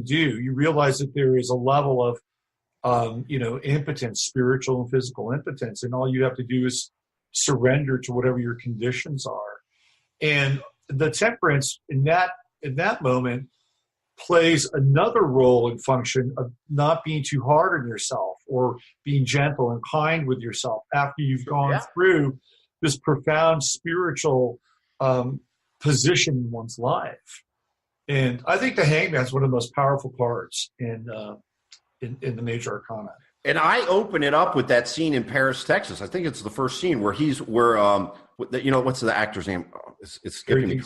do. You realize that there is a level of, impotence, spiritual and physical impotence, and all you have to do is surrender to whatever your conditions are. And the temperance in that moment plays another role and function of not being too hard on yourself or being gentle and kind with yourself after you've gone through this profound spiritual position in one's life. And I think the Hangman is one of the most powerful cards in the major arcana. And I open it up with that scene in Paris, Texas. I think it's the first scene where what's the actor's name? It's skipping me.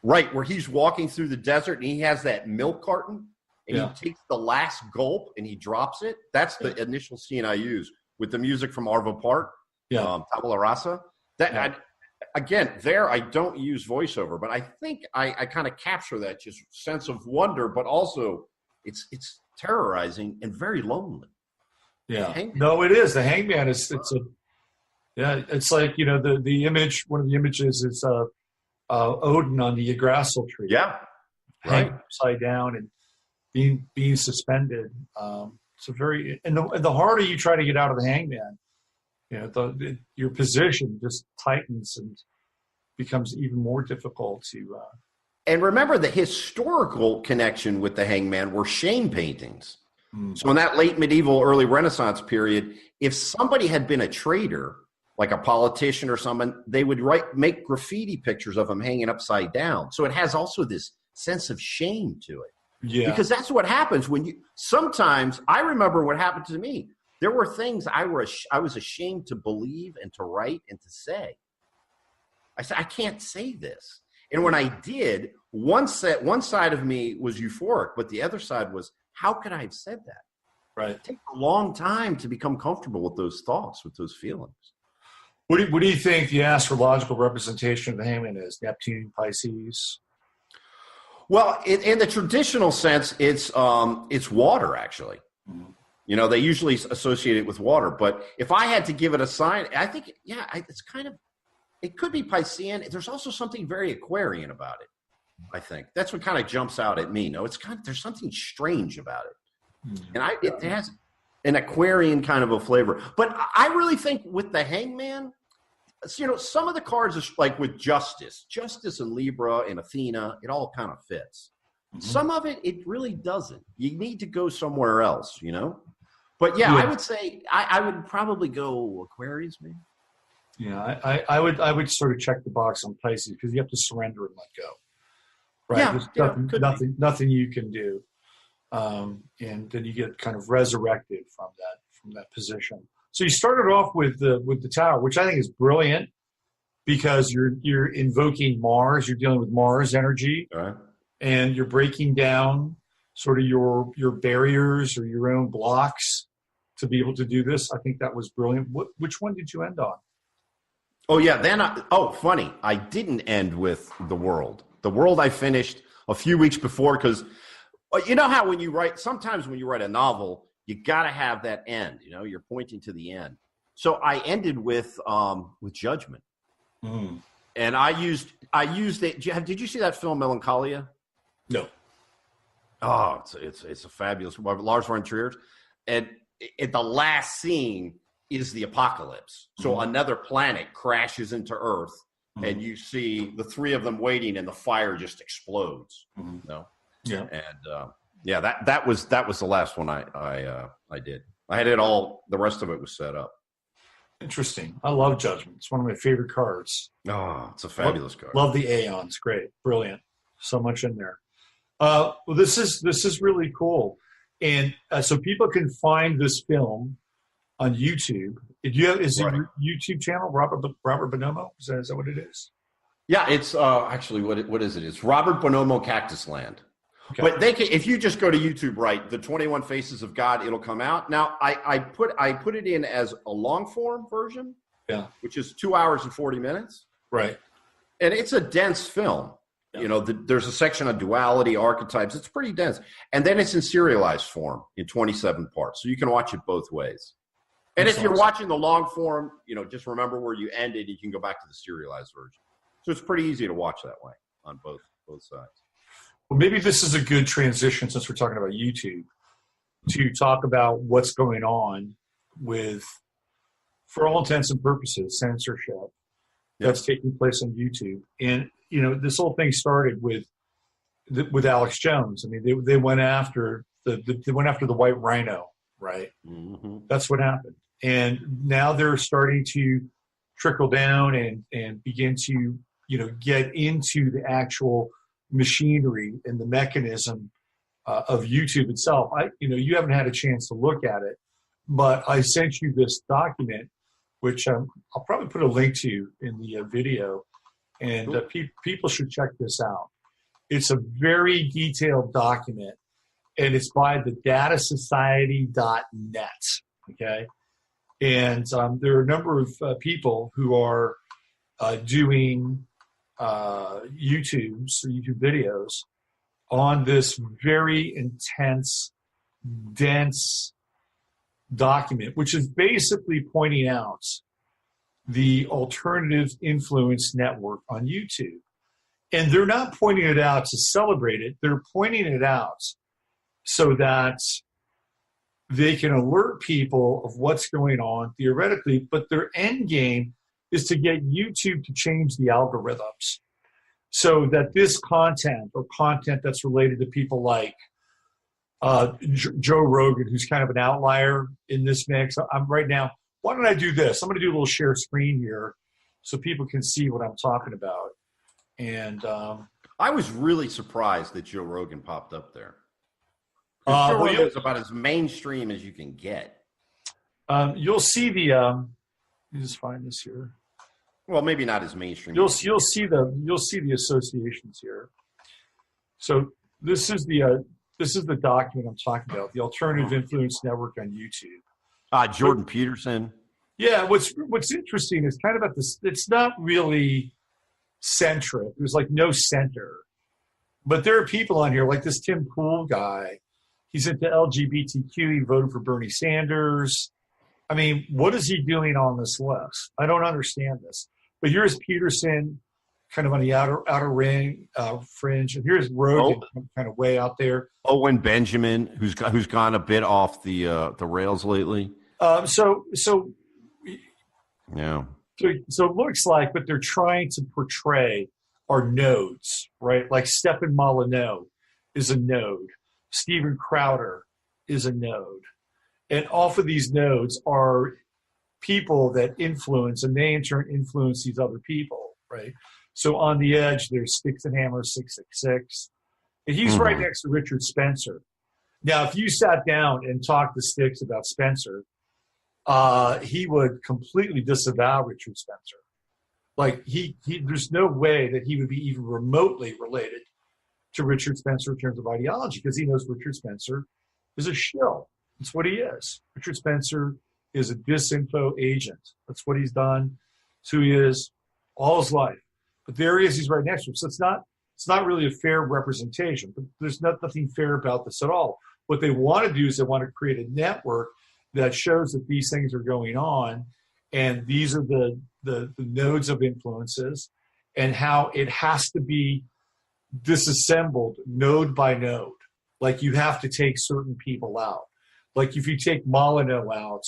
Right, where he's walking through the desert and he has that milk carton and he takes the last gulp and he drops it. That's the initial scene I use with the music from Arvo Part, Tabula Rasa. I don't use voiceover, but I think I kind of capture that just sense of wonder, but also it's terrorizing and very lonely. Yeah, no, it is. The Hangman it's like, the image, one of the images is Odin on the Yggdrasil tree. Yeah. Hanging upside down and being suspended. So the harder you try to get out of the Hangman, your position just tightens and becomes even more difficult to. And remember, the historical connection with the Hangman were shame paintings. So in that late medieval, early Renaissance period, if somebody had been a traitor, like a politician or someone, they would make graffiti pictures of him hanging upside down. So it has also this sense of shame to it. Yeah. Because that's what happens sometimes I remember what happened to me. There were things I was ashamed to believe and to write and to say. I said, I can't say this. And when I did, one side of me was euphoric, but the other side was, how could I have said that? Right. It takes a long time to become comfortable with those thoughts, with those feelings. What do you think the astrological representation of the Hangman is? Neptune, Pisces? Well, in the traditional sense, it's water, actually. Mm-hmm. They usually associate it with water. But if I had to give it a sign, I think, it could be Piscean. There's also something very Aquarian about it, I think. That's what kind of jumps out at me. No, there's something strange about it. Mm-hmm. And it has an Aquarian kind of a flavor. But I really think with the Hangman, some of the cards are like with Justice and Libra and Athena, it all kind of fits. Mm-hmm. Some of it really doesn't. You need to go somewhere else, But I would say I would probably go Aquarius, maybe. Yeah, I would sort of check the box on Pisces because you have to surrender and let go. Right? There's nothing you can do. And then you get kind of resurrected from that position. So you started off with the Tower, which I think is brilliant because you're invoking Mars, you're dealing with Mars energy, right, and you're breaking down sort of your barriers or your own blocks to be able to do this. I think that was brilliant. Which one did you end on? Oh yeah, funny. I didn't end with the World. The World I finished a few weeks before because. You know how sometimes when you write a novel, you got to have that end, you're pointing to the end. So I ended with Judgment. Mm. And I used it. Did you see that film Melancholia? No. Oh, it's a fabulous Lars von Trier. And the last scene is the apocalypse. So another planet crashes into Earth and you see the three of them waiting and the fire just explodes. Yeah, and that was the last one I did. I had it all. The rest of it was set up. Interesting. I love Judgment. It's one of my favorite cards. Oh, it's a fabulous card. Love the Aeons. Great, brilliant. So much in there. Well, this is really cool, and so people can find this film on YouTube. Is it your YouTube channel, Robert Bonomo? Is that what it is? Yeah, it's actually what is it? It's Robert Bonomo Cactus Land. Okay. But if you just go to YouTube, the 21 Faces of God, it'll come out. Now, I put it in as a long form version, which is 2 hours and 40 minutes. Right. And it's a dense film. Yeah. There's a section on duality, archetypes. It's pretty dense. And then it's in serialized form in 27 parts. So you can watch it both ways. And if you're watching the long form, just remember where you ended. You can go back to the serialized version. So it's pretty easy to watch that way on both sides. Well, maybe this is a good transition, since we're talking about YouTube, to talk about what's going on with, for all intents and purposes, censorship that's taking place on YouTube. And, this whole thing started with Alex Jones. I mean, they went after they went after the white rhino, right? Mm-hmm. That's what happened. And now they're starting to trickle down and begin to, get into the actual machinery and the mechanism of YouTube itself. You haven't had a chance to look at it, but I sent you this document, which I'll probably put a link to in the video, and people should check this out. It's a very detailed document, and it's by the datasociety.net, okay? And there are a number of people who are doing YouTube videos on this very intense, dense document, which is basically pointing out the alternative influence network on YouTube. And they're not pointing it out to celebrate it. They're pointing it out so that they can alert people of what's going on theoretically, but their end game is to get YouTube to change the algorithms so that this content, or content that's related to people like Joe Rogan, who's kind of an outlier in this mix. I'm right now, why don't I do this? I'm going to do a little share screen here so people can see what I'm talking about. And I was really surprised that Joe Rogan popped up there. Joe Rogan is about as mainstream as you can get. You'll see the. Let me just find this here. Well, maybe not as mainstream. You'll see the associations here. So this is the document I'm talking about, the Alternative Influence Network on YouTube. Jordan Peterson. Yeah, what's interesting is kind of at this. It's not really centric. There's like no center, but there are people on here like this Tim Pool guy. He's into LGBTQ. He voted for Bernie Sanders. I mean, what is he doing on this list? I don't understand this. But here's Peterson, kind of on the outer ring, fringe, and here's Rogan, kind of way out there. Owen Benjamin, who's gone a bit off the rails lately. Yeah. So it looks like what they're trying to portray are nodes, right? Like Stephen Molyneux is a node. Steven Crowder is a node. And off of these nodes are people that influence, and they in turn influence these other people, right? So on the edge, there's Sticks and Hammer 666. And he's right next to Richard Spencer. Now, if you sat down and talked to Sticks about Spencer, he would completely disavow Richard Spencer. Like there's no way that he would be even remotely related to Richard Spencer in terms of ideology, because he knows Richard Spencer is a shill. That's what he is. Richard Spencer is a disinfo agent. That's what he's done. It's who he is all his life. But there he is. He's right next to him. So it's not really a fair representation. But there's nothing fair about this at all. What they want to do is they want to create a network that shows that these things are going on, and these are the nodes of influences, and how it has to be disassembled node by node. Like you have to take certain people out. Like if you take Molyneux out,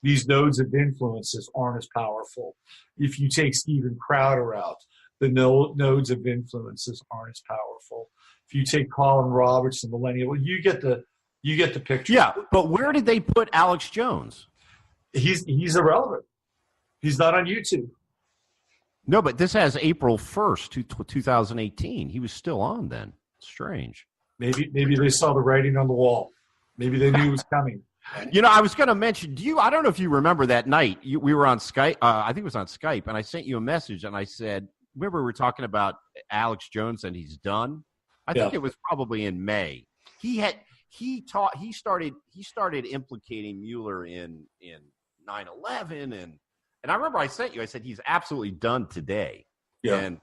these nodes of influences aren't as powerful. If you take Steven Crowder out, the nodes of influences aren't as powerful. If you take Colin Robertson, millennial, you get the picture. Yeah, but where did they put Alex Jones? He's irrelevant. He's not on YouTube. No, but this has April 1st, 2018. He was still on then. Strange. Maybe they saw the writing on the wall. Maybe they knew it was coming. I was going to mention, I don't know if you remember that night. We were on Skype. I think it was on Skype, and I sent you a message, and I said, remember we were talking about Alex Jones and he's done? I think it was probably in May. He started implicating Mueller in 9/11, and I remember I sent you, I said he's absolutely done today. Yeah. And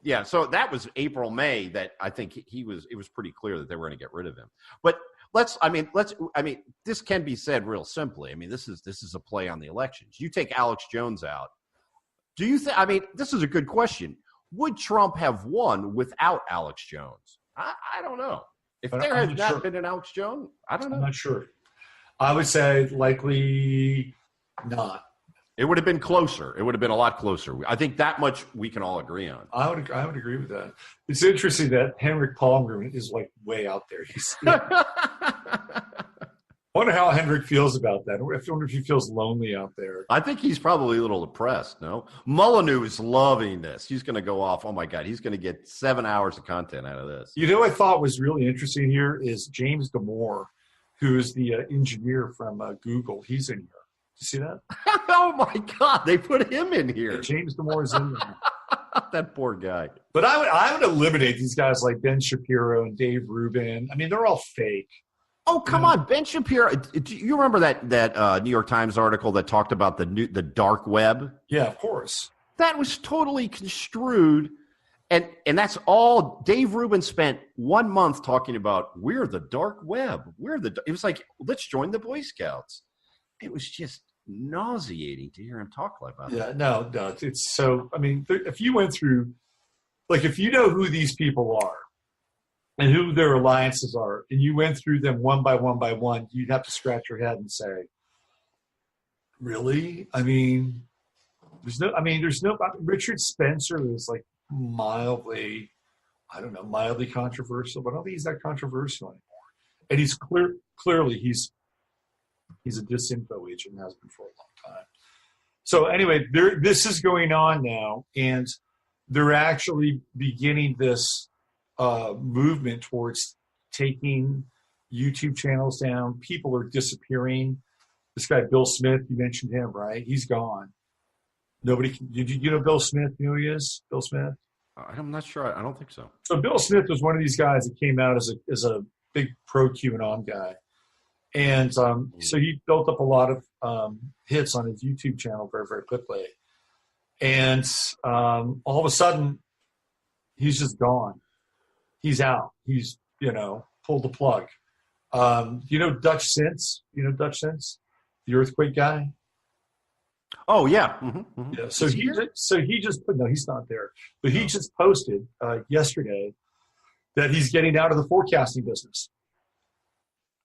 yeah, so that was April, May that I think it was pretty clear that they were going to get rid of him. But this can be said real simply. I mean, this is a play on the elections. You take Alex Jones out. Do you think, this is a good question. would Trump have won without Alex Jones? I don't know. If there had not been an Alex Jones, I don't know. I'm not sure. I would say likely not. It would have been closer. It would have been a lot closer. I think that much we can all agree on. I would agree with that. It's interesting that Henrik Palmgren is like way out there. I wonder how Henrik feels about that. I wonder if he feels lonely out there. I think he's probably a little depressed, no? Molyneux is loving this. He's going to go off. Oh, my God. He's going to get 7 hours of content out of this. You know what I thought was really interesting here is James Damore, who is the engineer from Google. He's in here. You see that? Oh, my God. They put him in here. Yeah, James Damore is in there. That poor guy. But I would eliminate these guys like Ben Shapiro and Dave Rubin. I mean, they're all fake. Oh, come on. Ben Shapiro. Do you remember that New York Times article that talked about the dark web? Yeah, of course. That was totally construed. And that's all. Dave Rubin spent 1 month talking about, we're the dark web. It was like, let's join the Boy Scouts. It was just nauseating to hear him talk about that. Yeah, no. It's so, I mean, if you went through, like, if you know who these people are, and who their alliances are, and you went through them one by one, you'd have to scratch your head and say, really? I mean, Richard Spencer is like mildly controversial, but I don't think he's that controversial anymore. And he's clearly he's a disinfo agent and has been for a long time. So anyway, this is going on now, and they're actually beginning this movement towards taking YouTube channels down. People are disappearing. This guy, Bill Smith, you mentioned him, right? He's gone. Nobody can. Did you know Bill Smith? You know who he is? Bill Smith? I'm not sure. I don't think so. So Bill Smith was one of these guys that came out as a big pro QAnon guy. And so he built up a lot of hits on his YouTube channel very, very quickly. And all of a sudden, he's just gone. He's out. He's, pulled the plug. Dutch Sense? You know Dutch Sense? The earthquake guy? Oh, yeah. Mm-hmm, mm-hmm. Yeah. So he just put, no, he's not there. But he just posted yesterday that he's getting out of the forecasting business.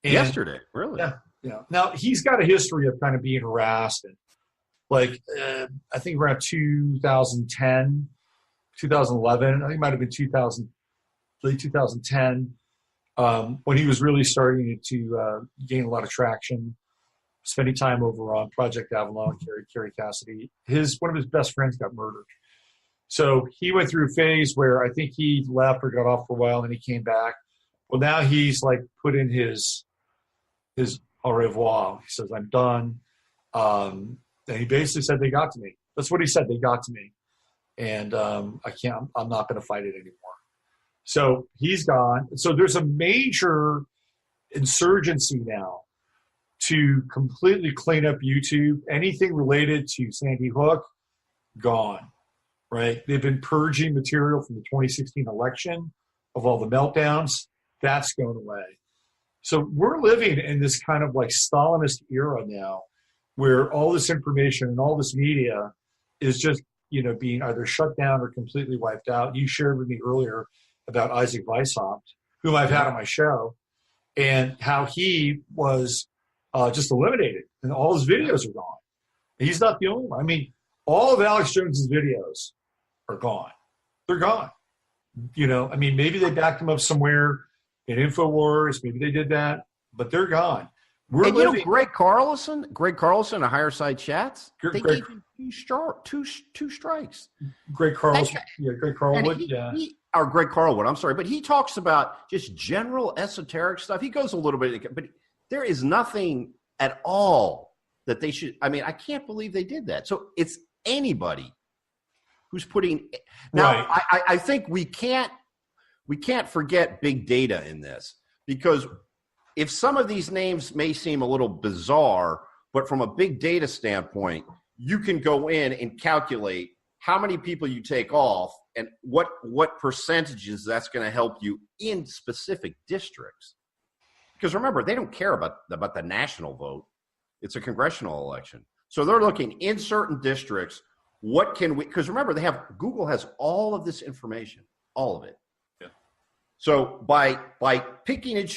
And, yesterday? Really? Yeah. Yeah. Now, he's got a history of kind of being harassed. And I think around 2010, 2011, I think it might have been late 2010, when he was really starting to gain a lot of traction, spending time over on Project Avalon, Kerry Cassidy. One of his best friends got murdered. So he went through a phase where I think he left or got off for a while, and then he came back. Well, now he's like put in his au revoir. He says, I'm done. And he basically said, they got to me. That's what he said. They got to me. And I'm not going to fight it anymore. So he's gone. So there's a major insurgency now to completely clean up YouTube. Anything related to Sandy Hook, gone, right? They've been purging material from the 2016 election of all the meltdowns. That's going away. So we're living in this kind of like Stalinist era now, where all this information and all this media is just, being either shut down or completely wiped out. You shared with me earlier about Isaac Weishaupt, whom I've had on my show, and how he was just eliminated, and all his videos are gone. He's not the only one. I mean, all of Alex Jones's videos are gone. They're gone. Maybe they backed him up somewhere in InfoWars. Maybe they did that, but they're gone. Greg Carlson of Higher Side Chats, they gave him two strikes. Greg Carlson, Greg Carlwood, or Greg Carlwood, I'm sorry, but he talks about just general esoteric stuff. He goes a little bit, but there is nothing at all that they should. I mean, I can't believe they did that. So it's anybody who's putting. Now, right. I think we can't forget big data in this, because if some of these names may seem a little bizarre, but from a big data standpoint, you can go in and calculate how many people you take off and what percentages that's going to help you in specific districts. Because remember, they don't care about the national vote. It's a congressional election. So they're looking in certain districts, what can we, because remember, Google has all of this information, all of it. Yeah. So by picking and